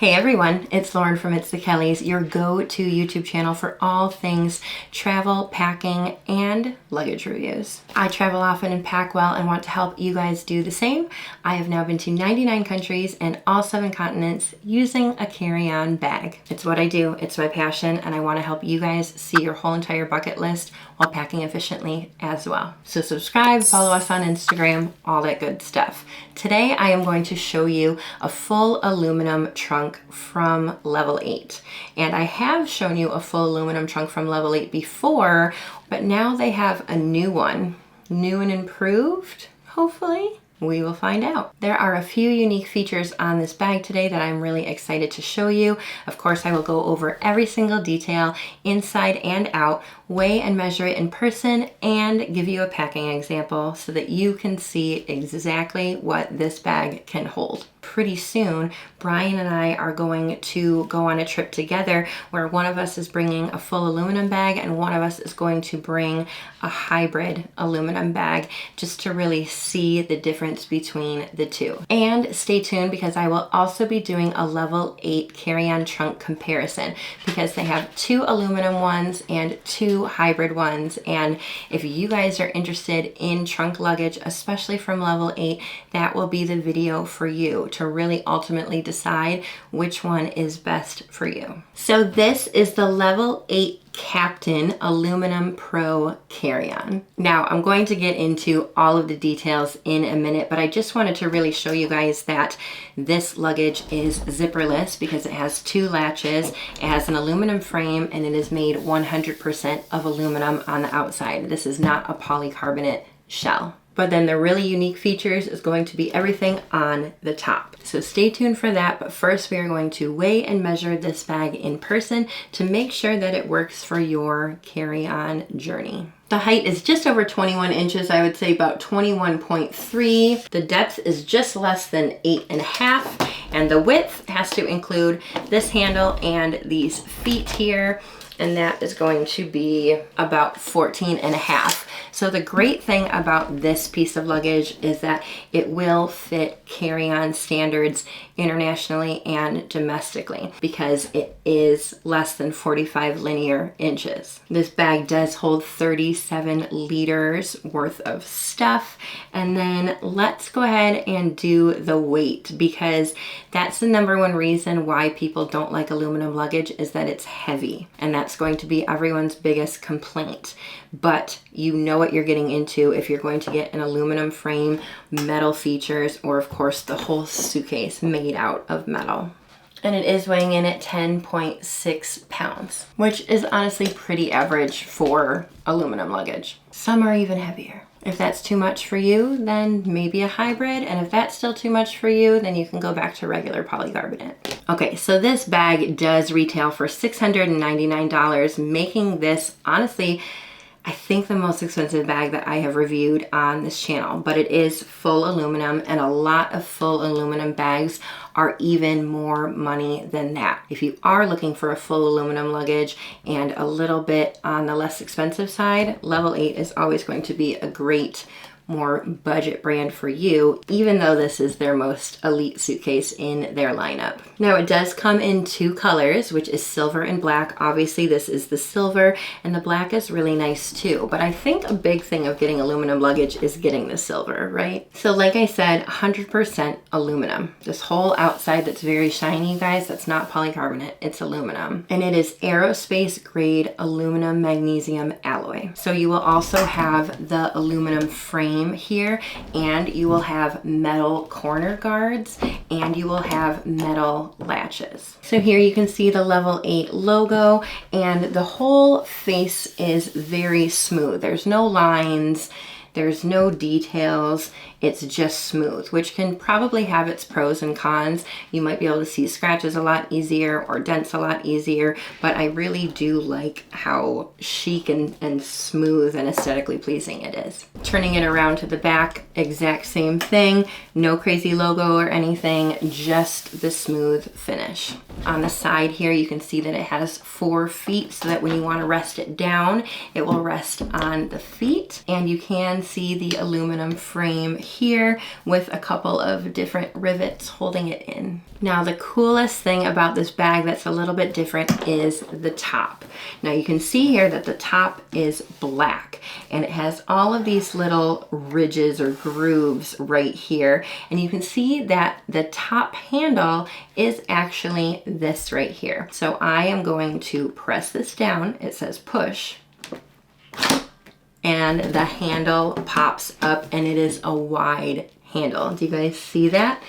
Hey everyone, it's Lauren from It's the Kellys, your go-to YouTube channel for all things travel, packing, and luggage reviews. I travel often and pack well and want to help you guys do the same. I have now been to 99 countries and all 7 continents using a carry-on bag. It's what I do, it's my passion, and I want to help you guys see your whole entire bucket list while packing efficiently as well. So subscribe, follow us on Instagram, all that good stuff. Today I am going to show you a full aluminum trunk from Level 8. And I have shown you a full aluminum trunk from Level 8 before, but now they have a new one. New and improved, hopefully. We will find out. There are a few unique features on this bag today that I'm really excited to show you. Of course, I will go over every single detail inside and out, weigh and measure it in person, and give you a packing example so that you can see exactly what this bag can hold. Pretty soon, Brian and I are going to go on a trip together where one of us is bringing a full aluminum bag and one of us is going to bring a hybrid aluminum bag just to really see the difference between the two. And stay tuned because I will also be doing a Level 8 carry-on trunk comparison because they have 2 aluminum ones and 2 hybrid ones. And if you guys are interested in trunk luggage, especially from Level 8, that will be the video for you to really ultimately decide which one is best for you. So this is the Level 8 Captain Aluminum Pro Carry-On. Now I'm going to get into all of the details in a minute, but I just wanted to really show you guys that this luggage is zipperless because it has 2 latches, it has an aluminum frame, and it is made 100% of aluminum on the outside. This is not a polycarbonate shell. But then the really unique features is going to be everything on the top. So stay tuned for that, but first we are going to weigh and measure this bag in person to make sure that it works for your carry-on journey. The height is just over 21 inches, I would say about 21.3. The depth is just less than 8.5, and the width has to include this handle and these feet here, and that is going to be about 14.5. So the great thing about this piece of luggage is that it will fit carry-on standards internationally and domestically because it is less than 45 linear inches. This bag does hold 37 liters worth of stuff. And then let's go ahead and do the weight because that's the #1 reason why people don't like aluminum luggage is that it's heavy. And that's going to be everyone's biggest complaint. But you know what you're getting into if you're going to get an aluminum frame, metal features, or of course the whole suitcase made out of metal. And it is weighing in at 10.6 pounds, which is honestly pretty average for aluminum luggage. Some are even heavier. If that's too much for you, then maybe a hybrid. And if that's still too much for you, then you can go back to regular polycarbonate. Okay, so this bag does retail for $699, making this honestly, I think the most expensive bag that I have reviewed on this channel, but it is full aluminum and a lot of full aluminum bags are even more money than that. If you are looking for a full aluminum luggage and a little bit on the less expensive side, Level 8 is always going to be a great more budget brand for you, even though this is their most elite suitcase in their lineup. Now it does come in 2 colors, which is silver and black. Obviously this is the silver and the black is really nice too, but I think a big thing of getting aluminum luggage is getting the silver, right? So like I said, 100% aluminum. This whole outside that's very shiny, you guys, that's not polycarbonate, it's aluminum. And it is aerospace grade aluminum magnesium alloy. So you will also have the aluminum frame here, and you will have metal corner guards, and you will have metal latches. So here you can see the Level 8 logo, and the whole face is very smooth. There's no lines, there's no details, it's just smooth, which can probably have its pros and cons. You might be able to see scratches a lot easier or dents a lot easier, but I really do like how chic and smooth and aesthetically pleasing it is. Turning it around to the back, exact same thing, no crazy logo or anything, just the smooth finish. On the side here, you can see that it has 4 feet so that when you want to rest it down, it will rest on the feet, and you can see the aluminum frame here with a couple of different rivets holding it in. Now the coolest thing about this bag that's a little bit different is the top. Now you can see here that the top is black and it has all of these little ridges or grooves right here. And you can see that the top handle is actually this right here. So I am going to press this down. It says push. And the handle pops up and it is a wide handle. Do you guys see that?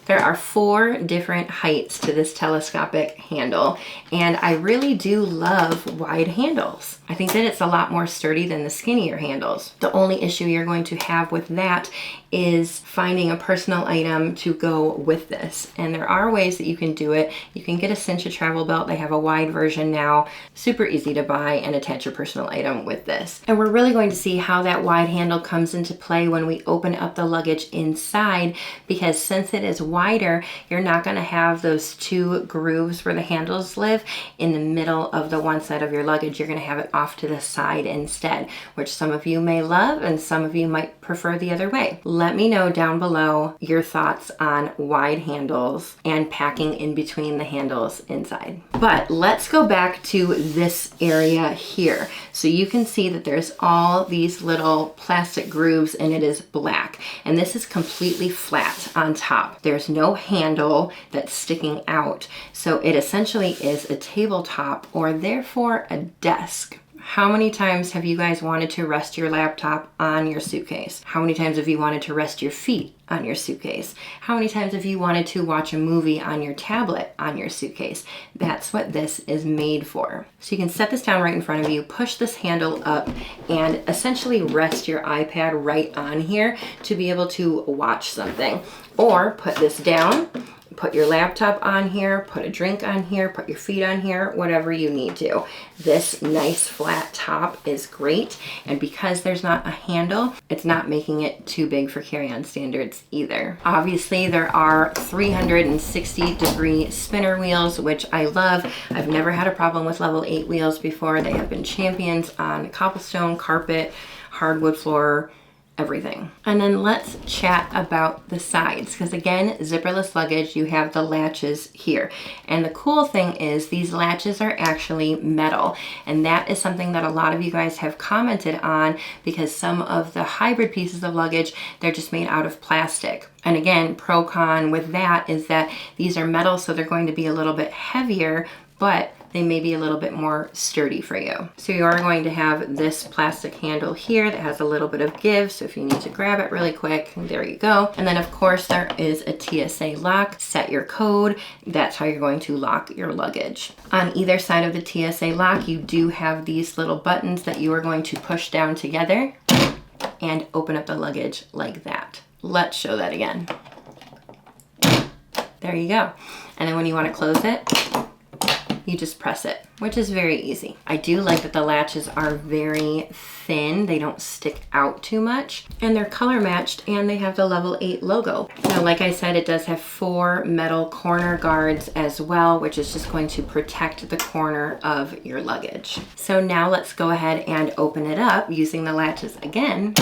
There are 4 different heights to this telescopic handle, and I really do love wide handles. I think that it's a lot more sturdy than the skinnier handles. The only issue you're going to have with that is finding a personal item to go with this. And there are ways that you can do it. You can get a cinch travel belt. They have a wide version now. Super easy to buy and attach your personal item with this. And we're really going to see how that wide handle comes into play when we open up the luggage inside, because since it is wider, you're not going to have those 2 grooves where the handles live in the middle of the one side of your luggage. You're going to have it off to the side instead, which some of you may love and some of you might prefer the other way. Let me know down below your thoughts on wide handles and packing in between the handles inside. But let's go back to this area here. So you can see that there's all these little plastic grooves and it is black. And this is completely flat on top. There's no handle that's sticking out. So it essentially is a tabletop, or therefore a desk. How many times have you guys wanted to rest your laptop on your suitcase? How many times have you wanted to rest your feet on your suitcase? How many times have you wanted to watch a movie on your tablet on your suitcase? That's what this is made for. So you can set this down right in front of you, push this handle up, and essentially rest your iPad right on here to be able to watch something. Or put this down, put your laptop on here, put a drink on here, put your feet on here, whatever you need to. This nice flat top is great. And because there's not a handle, it's not making it too big for carry-on standards either. Obviously, there are 360-degree spinner wheels, which I love. I've never had a problem with Level 8 wheels before. They have been champions on cobblestone, carpet, hardwood floor, everything. And then let's chat about the sides, because again, zipperless luggage, you have the latches here. And the cool thing is these latches are actually metal. And that is something that a lot of you guys have commented on, because some of the hybrid pieces of luggage, they're just made out of plastic. And again, pro con with that is that these are metal, so they're going to be a little bit heavier, but they may be a little bit more sturdy for you. So you are going to have this plastic handle here that has a little bit of give, so if you need to grab it really quick, there you go. And then of course there is a TSA lock. Set your code. That's how you're going to lock your luggage. On either side of the TSA lock, you do have these little buttons that you are going to push down together and open up the luggage like that. Let's show that again. There you go. And then when you want to close it, you just press it, which is very easy. I do like that the latches are very thin. They don't stick out too much, and they're color matched, and they have the Level 8 logo. Now, like I said, it does have 4 metal corner guards as well, which is just going to protect the corner of your luggage. So now let's go ahead and open it up using the latches again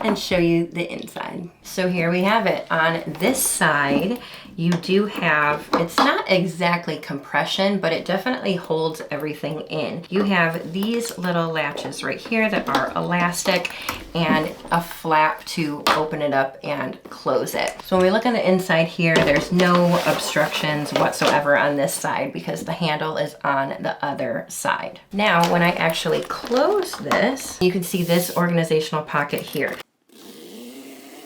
and show you the inside. So here we have it. On this side, you do have, it's not exactly compression, but it definitely holds everything in. You have these little latches right here that are elastic and a flap to open it up and close it. So when we look on the inside here, there's no obstructions whatsoever on this side because the handle is on the other side. Now, when I actually close this, you can see this organizational pocket here.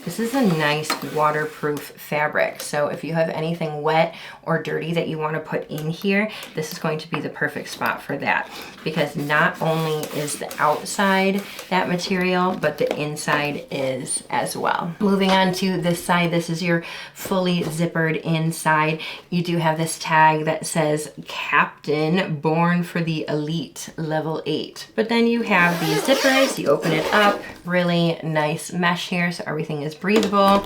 This is a nice waterproof fabric. So if you have anything wet or dirty that you want to put in here, this is going to be the perfect spot for that, because not only is the outside that material, but the inside is as well. Moving on to this side, this is your fully zippered inside. You do have this tag that says Captain, born for the elite, Level 8. But then you have these zippers, you open it up, really nice mesh here, so everything is is breathable.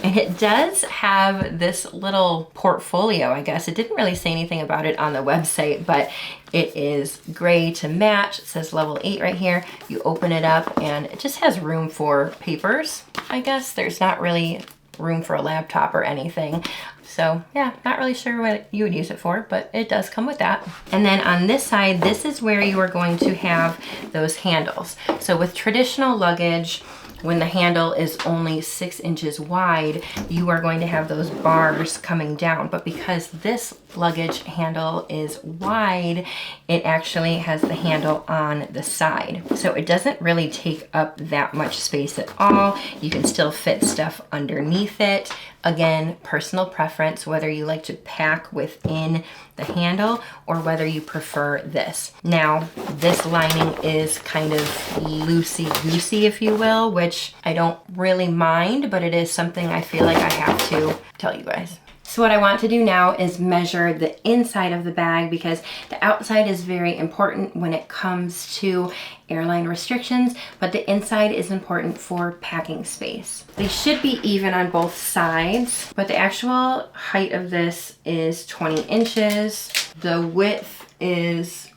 And it does have this little portfolio, I guess. It didn't really say anything about it on the website, but it is gray to match. It says level 8 right here. You open it up and it just has room for papers, I guess. There's not really room for a laptop or anything. So yeah, not really sure what you would use it for, but it does come with that. And then on this side, this is where you are going to have those handles. So with traditional luggage, when the handle is only 6 inches wide, you are going to have those bars coming down. But because this luggage handle is wide, it actually has the handle on the side. So it doesn't really take up that much space at all. You can still fit stuff underneath it. Again, personal preference, whether you like to pack within the handle or whether you prefer this. Now, this lining is kind of loosey-goosey, if you will, which I don't really mind, but it is something I feel like I have to tell you guys. So what I want to do now is measure the inside of the bag, because the outside is very important when it comes to airline restrictions, but the inside is important for packing space. They should be even on both sides, but the actual height of this is 20 inches. The width is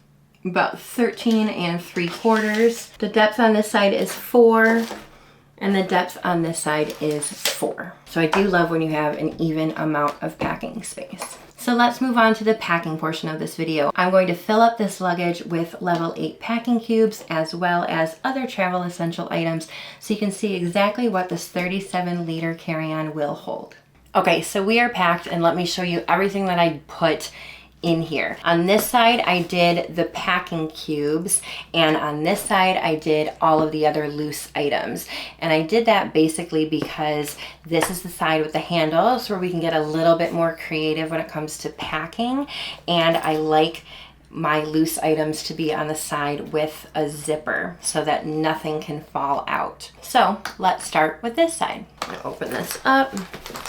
about 13 3/4. The depth on this side is 4. And the depth on this side is 4. So I do love when you have an even amount of packing space. So let's move on to the packing portion of this video. I'm going to fill up this luggage with level 8 packing cubes as well as other travel essential items so you can see exactly what this 37-liter carry-on will hold. Okay, so we are packed, and let me show you everything that I put in here. On this side, I did the packing cubes, and on this side, I did all of the other loose items. And I did that basically because this is the side with the handles where we can get a little bit more creative when it comes to packing, and I like my loose items to be on the side with a zipper so that nothing can fall out. So let's start with this side. I'm gonna open this up.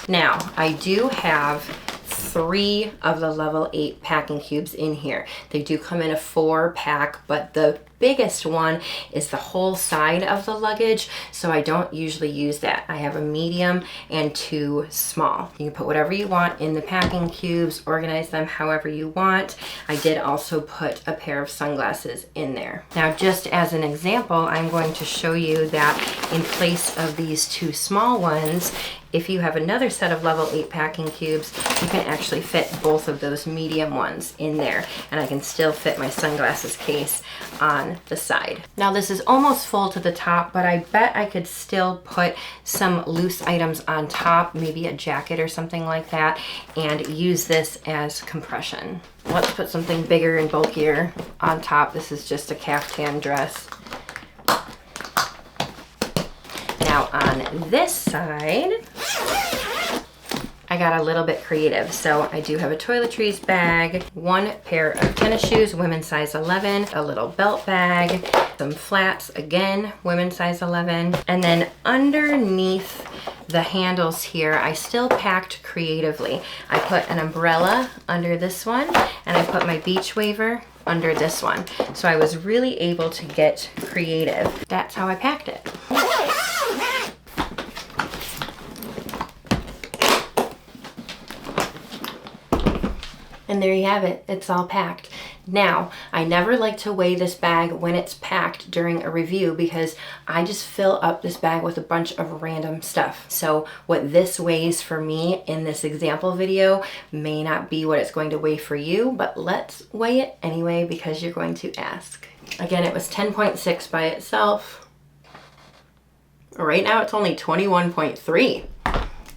Now, I do have 3 of the level 8 packing cubes in here. They do come in a 4-pack, but the biggest one is the whole side of the luggage, so I don't usually use that. I have a medium and 2 small. You can put whatever you want in the packing cubes, organize them however you want. I did also put a pair of sunglasses in there. Now, just as an example, I'm going to show you that in place of these 2 small ones, if you have another set of level 8 packing cubes, you can actually fit both of those medium ones in there, and I can still fit my sunglasses case on the side. Now, this is almost full to the top, but I bet I could still put some loose items on top, maybe a jacket or something like that, and use this as compression. Let's put something bigger and bulkier on top. This is just a caftan dress. Now on this side, I got a little bit creative. So I do have a toiletries bag, 1 pair of tennis shoes, women's size 11, a little belt bag, some flats, again, women's size 11. And then underneath the handles here, I still packed creatively. I put an umbrella under this one, and I put my beach waiver under this one. So I was really able to get creative. That's how I packed it. And there you have it, it's all packed. Now, I never like to weigh this bag when it's packed during a review because I just fill up this bag with a bunch of random stuff. So what this weighs for me in this example video may not be what it's going to weigh for you, but let's weigh it anyway because you're going to ask. Again, it was 10.6 by itself. Right now it's only 21.3.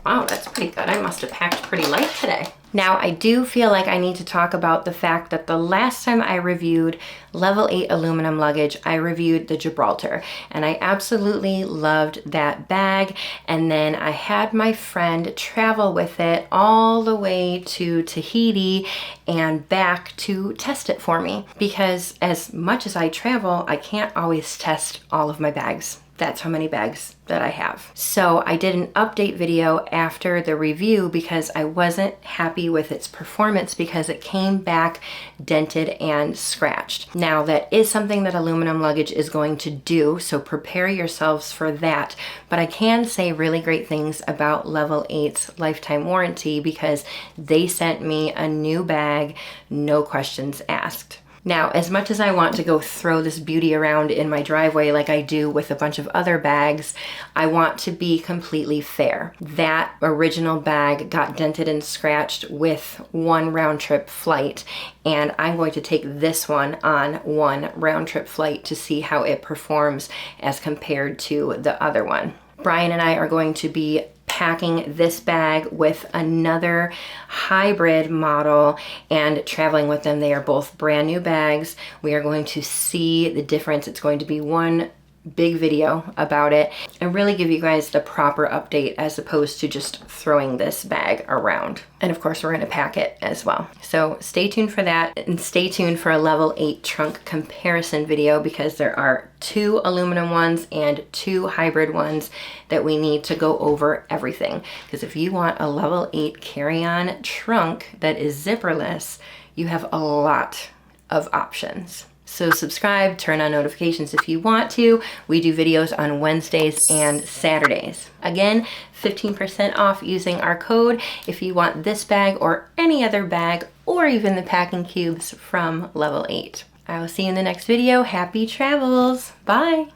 Wow, that's pretty good. I must have packed pretty light today. Now, I do feel like I need to talk about the fact that the last time I reviewed level 8 aluminum luggage, I reviewed the Gibraltar, and I absolutely loved that bag. And then I had my friend travel with it all the way to Tahiti and back to test it for me, because as much as I travel, I can't always test all of my bags That's how many bags that I have. So I did an update video after the review because I wasn't happy with its performance because it came back dented and scratched. Now that is something that aluminum luggage is going to do, so prepare yourselves for that. But I can say really great things about Level 8's lifetime warranty because they sent me a new bag, no questions asked. Now, as much as I want to go throw this beauty around in my driveway like I do with a bunch of other bags, I want to be completely fair. That original bag got dented and scratched with one round trip flight, and I'm going to take this one on one round trip flight to see how it performs as compared to the other one. Brian and I are going to be packing this bag with another hybrid model and traveling with them. They are both brand new bags. We are going to see the difference. It's going to be one big video about it and really give you guys the proper update as opposed to just throwing this bag around. And of course, we're going to pack it as well. So stay tuned for that, and stay tuned for a Level 8 trunk comparison video because there are 2 aluminum ones and 2 hybrid ones that we need to go over everything. Because if you want a Level 8 carry-on trunk that is zipperless, you have a lot of options. So subscribe, turn on notifications if you want to. We do videos on Wednesdays and Saturdays. Again, 15% off using our code if you want this bag or any other bag or even the packing cubes from Level 8. I will see you in the next video. Happy travels. Bye.